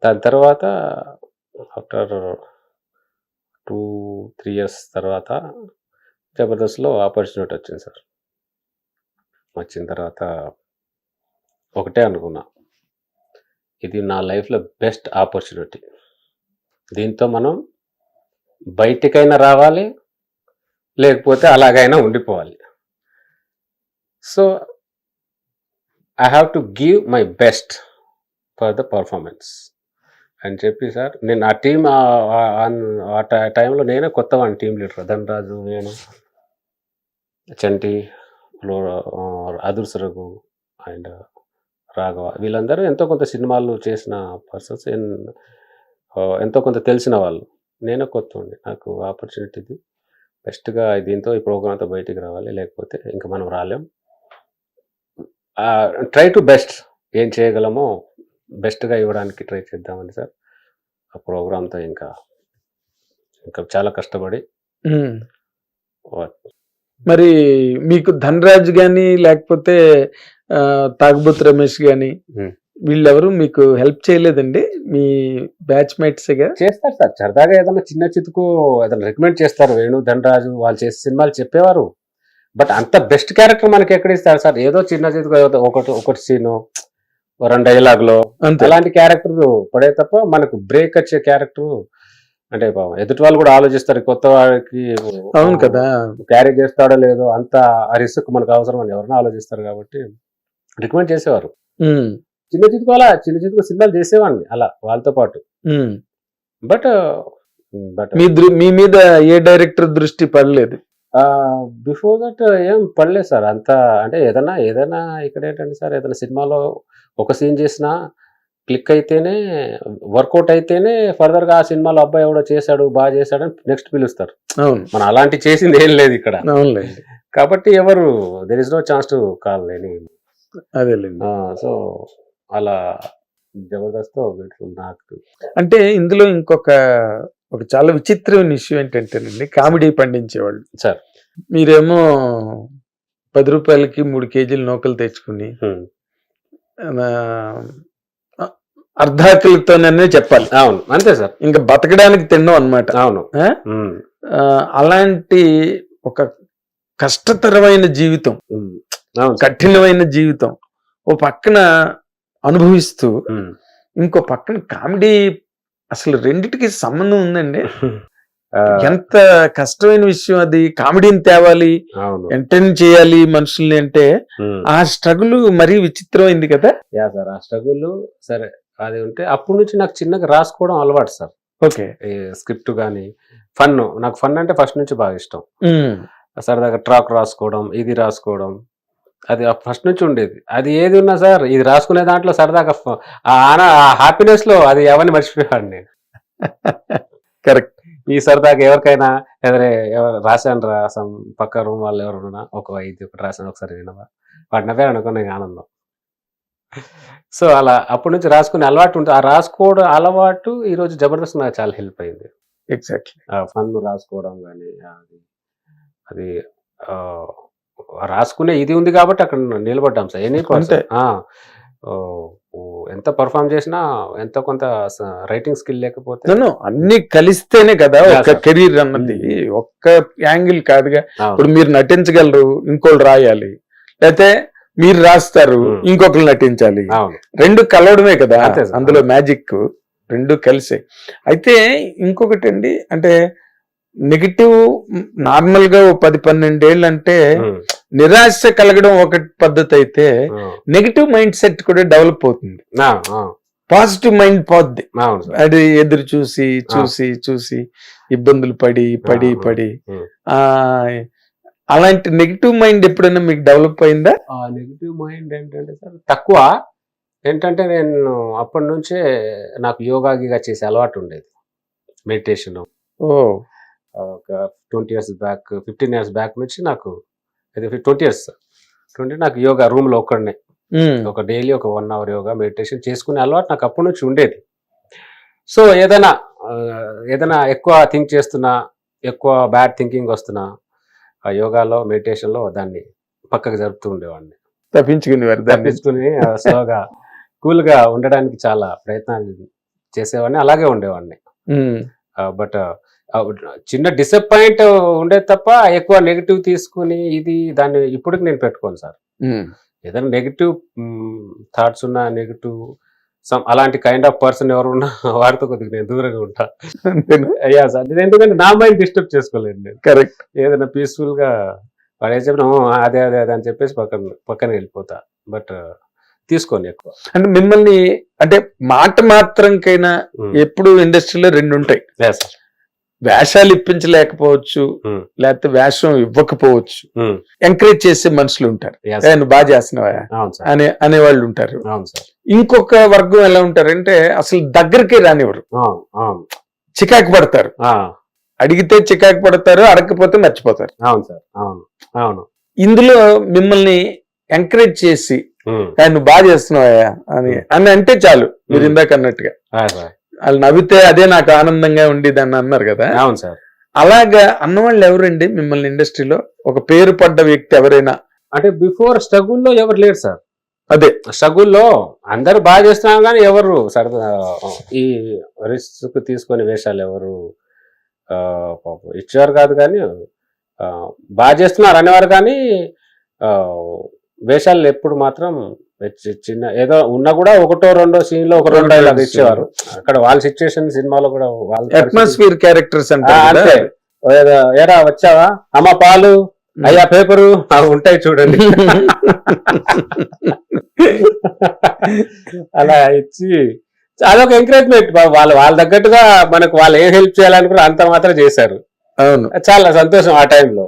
దాని తర్వాత after 2-3 years తర్వాత జబర్దస్త్లో ఆపర్చునిటీ వచ్చింది సార్. వచ్చిన తర్వాత ఒకటే అనుకున్నా, ఇది నా లైఫ్లో బెస్ట్ ఆపర్చునిటీ. దీంతో మనం బయటికైనా రావాలి, లేకపోతే అలాగైనా ఉండిపోవాలి. So I have to give my best for the performance అని చెప్పి సార్, నేను ఆ టీం ఆ టైంలో నేనే కొత్తవాడిని, టీం లీడర్ ధనరాజు, నేను, చంటి, అదుర్స్ రఘు అండ్ రాఘవ, వీళ్ళందరూ ఎంతో కొంత సినిమాలు చేసిన పర్సన్స్, ఎంతో కొంత తెలిసిన వాళ్ళు. నేనే కొత్త ఉండి, నాకు ఆపర్చునిటీ ఇది బెస్ట్గా, దీంతో ఈ ప్రోగ్రామ్ అంతా బయటికి రావాలి, లేకపోతే ఇంకా మనం రాలేం. ట్రై టు బెస్ట్, ఏం చేయగలమో బెస్ట్గా ఇవ్వడానికి ట్రై చేద్దామని సార్ ఆ ప్రోగ్రామ్తో ఇంకా చాలా కష్టపడి. మరి మీకు ధనరాజ్ గాని లేకపోతే తాగుబోతు రమేష్ గాని వీళ్ళెవరు మీకు హెల్ప్ చేయలేదండి? మీ బ్యాచ్ మేట్స్గా చేస్తారు సార్, సరదాగా ఏదైనా చిన్న చితుకు ఏదైనా రికమెండ్ చేస్తారు. వేణు, ధనరాజు వాళ్ళు చేసే సినిమాలు చెప్పేవారు. బట్ అంత బెస్ట్ క్యారెక్టర్ మనకి ఎక్కడ ఇస్తారు సార్? ఏదో చిన్న చితుకు ఒకటి సీను, 2 డైలాగులో అలాంటి క్యారెక్టర్ పడే తప్ప మనకు బ్రేక్ వచ్చే క్యారెక్టర్ అంటే ఎదుటి వాళ్ళు కూడా ఆలోచిస్తారు, కొత్త వాడికి అవును కదా క్యారీ చేస్తాడో లేదో, అంత ఆ రిస్క్ మనకు అవసరం అని ఎవరైనా ఆలోచిస్తారు. కాబట్టి రికమెండ్ చేసేవారు. చిన్న చితుకు సినిమాలు చేసేవాడిని అలా వాళ్ళతో పాటు. బట్ మీ మీద ఏ డైరెక్టర్ దృష్టి పడలేదు? బిఫోర్ దట్ ఏం పడలేదు సార్ అంత. అంటే ఏదైనా ఇక్కడ ఏంటంటే సార్, ఏదైనా సినిమాలో ఒక సీన్ చేసినా క్లిక్ అయితేనే, వర్కౌట్ అయితేనే ఫర్దర్గా ఆ సినిమాలో అబ్బాయి ఎవడో చేశాడు, బాగా చేశాడని నెక్స్ట్ పిలుస్తారు. మనం అలాంటి చేసింది ఏం లేదు ఇక్కడ. కాబట్టి ఎవరు there is no chance to call any. So అలా జబర్దస్త్ బ్యూటిఫుల్. నాకు అంటే ఇందులో ఇంకొక చాలా విచిత్రమైన విషయం ఏంటంటేనండి, కామెడీ పండించేవాళ్ళు సార్. మీరేమో 10 రూపాయలకి 3 కేజీలు నూకలు తెచ్చుకుని అర్ధాకలితోనే చెప్పాలి. అవును, అంతే సార్. ఇంకా బతకడానికి తిన్నాం అనమాట. అవును. అలాంటి ఒక కష్టతరమైన జీవితం, కఠినమైన జీవితం ఓ పక్కన అనుభవిస్తూ, ఇంకో పక్కన కామెడీ, అసలు రెండిటికి సంబంధం ఉందండి. ఎంత కష్టమైన విషయం అది. కామెడీని తేవాలి, ఎంటర్టైన్ చేయాలి మనుషుల్ని అంటే ఆ స్ట్రగుల్ మరీ విచిత్రమైంది కదా. యా సార్, ఆ స్ట్రగుల్ సరే అది ఉంటే అప్పటి నుంచి నాకు చిన్నగా రాసుకోవడం అలవాటు సార్. ఓకే, స్క్రిప్ట్ కానీ ఫన్, నాకు ఫన్ అంటే ఫస్ట్ నుంచి బాగా ఇష్టం. సరదాగా ట్రాక్ రాసుకోవడం, ఇది రాసుకోవడం, అది ఫస్ట్ నుంచి ఉండేది. అది ఏది ఉన్నా సార్, ఇది రాసుకునే దాంట్లో సరదాగా ఆ హ్యాపీనెస్ లో అది ఎవరిని మర్చిపోయాడు నేను. కరెక్ట్. ఈ సరదాగా ఎవరికైనా రాశాను పక్క రూమ్ వాళ్ళు ఎవరున్నా ఒక 5 రాశాను, ఒకసారి వినవా, వాటి నవ్వారు అనుకున్నా ఆనందం. సో అలా అప్పటి నుంచి రాసుకునే అలవాటు ఉంటుంది. ఆ రాసుకోవడం అలవాటు ఈరోజు జబర్దస్త్ నాకు చాలా హెల్ప్ అయింది. ఎగ్జాక్ట్లీ. ఫన్ రాసుకోవడం కానీ అది రాసుకునే ఇది ఉంది కాబట్టి అక్కడ నిలబడ్డాం సార్. ఎనీ ఎంత పర్ఫామ్ చేసినా, ఎంత కొంత రైటింగ్ స్కిల్ లేకపోతే అన్ని కలిస్తేనే కదా ఒక కెరీర్ అన్నది. ఒక్క యాంగిల్ కాదుగా. ఇప్పుడు మీరు నటించగలరు, ఇంకోళ్ళు రాయాలి, లేకపోతే మీరు రాస్తారు, ఇంకొకరు నటించాలి. 2 కలవడమే కదా అందులో మ్యాజిక్, 2 కలిసే. అయితే ఇంకొకటి అండి, అంటే నెగిటివ్ నార్మల్ గా 10-12 ఏళ్ళు అంటే నిరాశ కలగడం ఒక పద్ధతి అయితే, నెగిటివ్ మైండ్ సెట్ కూడా డెవలప్ అవుతుంది. పాజిటివ్ మైండ్ పోద్ది. అది ఎదురు చూసి చూసి చూసి ఇబ్బందులు పడి పడి పడి అలాంటి నెగిటివ్ మైండ్ ఎప్పుడైనా మీకు డెవలప్ అయిందా? నెగిటివ్ మైండ్ ఏంటంటే సార్ తక్కువ. ఏంటంటే నేను అప్పటి నుంచే నాకు యోగా చేసే అలవాటు ఉండేది, మెడిటేషన్. ఒక 20 years బ్యాక్, 15 years బ్యాక్ నుంచి నాకు, 20 years నాకు యోగా రూమ్ లో ఒక్కడనే ఒక డైలీ ఒక 1 hour యోగా మెడిటేషన్ చేసుకునే అలవాటు నాకు అప్పటి నుంచి ఉండేది. సో ఏదైనా ఎక్కువ థింక్ చేస్తున్నా, ఎక్కువ బ్యాడ్ థింకింగ్ వస్తున్నా, ఆ యోగాలో మెడిటేషన్లో దాన్ని పక్కకు జరుపుతూ ఉండేవాడిని. తప్పించుకుని స్లోగా కూల్గా ఉండడానికి చాలా ప్రయత్నాలు చేసేవాడిని, అలాగే ఉండేవాడిని. బట్ చిన్న డిసప్పాయింట్ ఉండేది తప్ప ఎక్కువ నెగిటివ్ తీసుకుని ఇది దాన్ని ఇప్పటికి నేను పెట్టుకోను సార్. ఏదైనా నెగిటివ్ థాట్స్ ఉన్నా, నెగిటివ్ అలాంటి కైండ్ ఆఫ్ పర్సన్ ఎవరు ఉన్నా వాడితో కొద్దిగా నేను దూరంగా ఉంటా. అయ్యా సార్, ఎందుకంటే నా మైండ్ డిస్టర్బ్ చేసుకోలేదు నేను. కరెక్ట్. ఏదైనా పీస్ఫుల్ గా వాడు ఏం చెప్పినా అదే అదే అదే అని చెప్పేసి పక్కన వెళ్ళిపోతా. బట్ తీసుకోండి ఎక్కువ. అంటే మిమ్మల్ని అంటే మాట మాత్రంకైనా ఎప్పుడు ఇండస్ట్రీలో 2 ఉంటాయి. వేషాలు ఇప్పించలేకపోవచ్చు, లేకపోతే వేషం ఇవ్వకపోవచ్చు, ఎంకరేజ్ చేసే మనుషులు ఉంటారు, నువ్వు బాగా చేస్తున్నావా అనేవాళ్ళు ఉంటారు. ఇంకొక వర్గం ఎలా ఉంటారంటే అసలు దగ్గరికి రానివ్వరు, చికాకు పడతారు. అడిగితే చికాకు పడతారు, అడగకపోతే మర్చిపోతారు. అవును సార్, అవును అవును. ఇందులో మిమ్మల్ని ఎంకరేజ్ చేసి నువ్వు బాగా చేస్తున్నావా అని అంటే చాలు, మీరు ఇందాక అన్నట్టుగా వాళ్ళు నవ్వితే అదే నాకు ఆనందంగా ఉండేది అని అన్నారు కదా. అవును సార్. అలాగా అన్నవాళ్ళు ఎవరండి మిమ్మల్ని ఇండస్ట్రీలో ఒక పేరు పడ్డ వ్యక్తి ఎవరైనా? అంటే బిఫోర్ స్ట్రగుల్లో ఎవరు లేరు సార్. అదే స్ట్రగుల్లో అందరు బాగా చేస్తున్నాం కానీ ఎవరు సరదా ఈ రిస్క్ తీసుకొని వేషాలు ఎవరు ఇచ్చేవారు కాదు. కానీ బాగా చేస్తున్నారు అనేవారు, కానీ వేషాలు ఎప్పుడు మాత్రం చిన్న ఏదో ఉన్నా కూడా 1-2 సీన్ లో 1-2 డైలాగ్ ఇచ్చేవారు. అక్కడ వాళ్ళ సిచ్యుయేషన్ సినిమాలో కూడా వాళ్ళ అట్మాస్ఫియర్ క్యారెక్టర్స్ అంటే ఏరా వచ్చావా అమ్మ పాలు అయ్యా పేపరు అవి ఉంటాయి చూడండి. అలా ఇచ్చి అదొక ఎంకరేజ్మెంట్. వాళ్ళ తగ్గట్టుగా మనకు వాళ్ళు ఏం హెల్ప్ చేయాలనుకున్నా అంత మాత్రం చేశారు. అవును, చాలా సంతోషం ఆ టైంలో.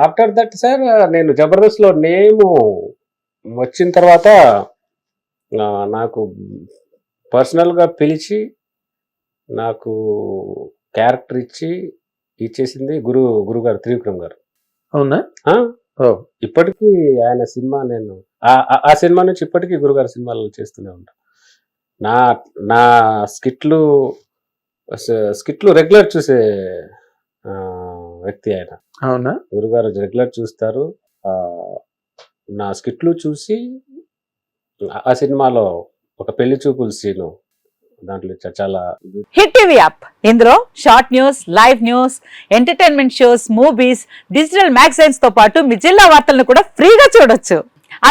ఆఫ్టర్ దట్ సార్ నేను జబర్దస్త్ లో నేమ్ వచ్చిన తర్వాత నాకు పర్సనల్ గా పిలిచి నాకు క్యారెక్టర్ ఇచ్చేసింది గురుగారు త్రివిక్రమ్ గారు. అవునా? ఇప్పటికీ ఆయన సినిమా నేను ఆ సినిమా నుంచి ఇప్పటికీ గురుగారు సినిమాలు చేస్తూనే ఉంటాను. నా స్కిట్లు రెగ్యులర్ చూసే వ్యక్తి ఆయన. అవునా? గురుగారు రెగ్యులర్ చూస్తారు. నా స్కిట్లు చూసి ఆ సినిమాలో ఒక పెళ్లి చూపుల సీను దాంట్లో చాలా హిట్ టీవీ యాప్. ఇందులో short news, live news, entertainment shows, movies, digital magazines తో పాటు మీ జిల్లా వార్తలను కూడా ఫ్రీగా చూడొచ్చు.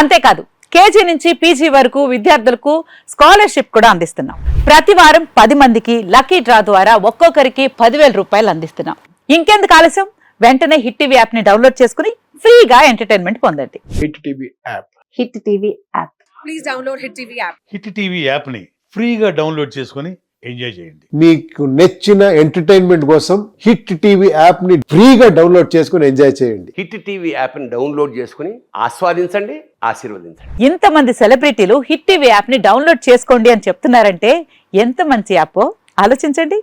అంతేకాదు కేజీ నుంచి పీజీ వరకు విద్యార్థులకు స్కాలర్షిప్ కూడా అందిస్తున్నాం. ప్రతి వారం 10 మందికి లక్కీ డ్రా ద్వారా ఒక్కొక్కరికి 10,000 రూపాయలు అందిస్తున్నాం. ఇంకెందుకు ఆలస్యం, వెంటనే హిట్ టీవీ యాప్ ని డౌన్లోడ్ చేసుకుని ఫ్రీగా ఎంటర్టైన్మెంట్ పొందండి. Hit TV app. Hit TV app. Please download hit TV app. Hit TV app ని ఫ్రీగా డౌన్లోడ్ చేసుకుని ఎంజాయ్ చేయండి. మీకు నచ్చిన ఎంటర్టైన్మెంట్ కోసం హిట్ టీవీ యాప్ ని ఫ్రీగా డౌన్లోడ్ చేసుకుని ఎంజాయ్ చేయండి. హిట్ టీవీ యాప్ ని డౌన్లోడ్ చేసుకుని ఆస్వాదించండి, ఆశీర్వదించండి. ఇంతమంది సెలబ్రిటీలు హిట్ టీవీ యాప్ ని డౌన్లోడ్ చేసుకోండి అని చెప్తున్నారంటే ఎంత మంచి యాప్ ఆలోచించండి.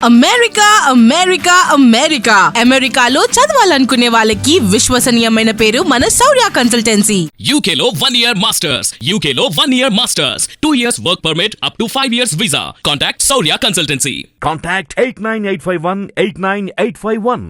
అమెరికా అమెరికా అమెరికా అమెరికాలో చదవాలనుకునే వాళ్ళకి విశ్వసనీయమైన పేరు మన శౌర్య కన్సల్టెన్సీ. UK లో 1 year masters. UK లో 1 year masters. 2 years work permit up to 5 years visa. Contact Saurya Consultancy. Contact 89851 89851.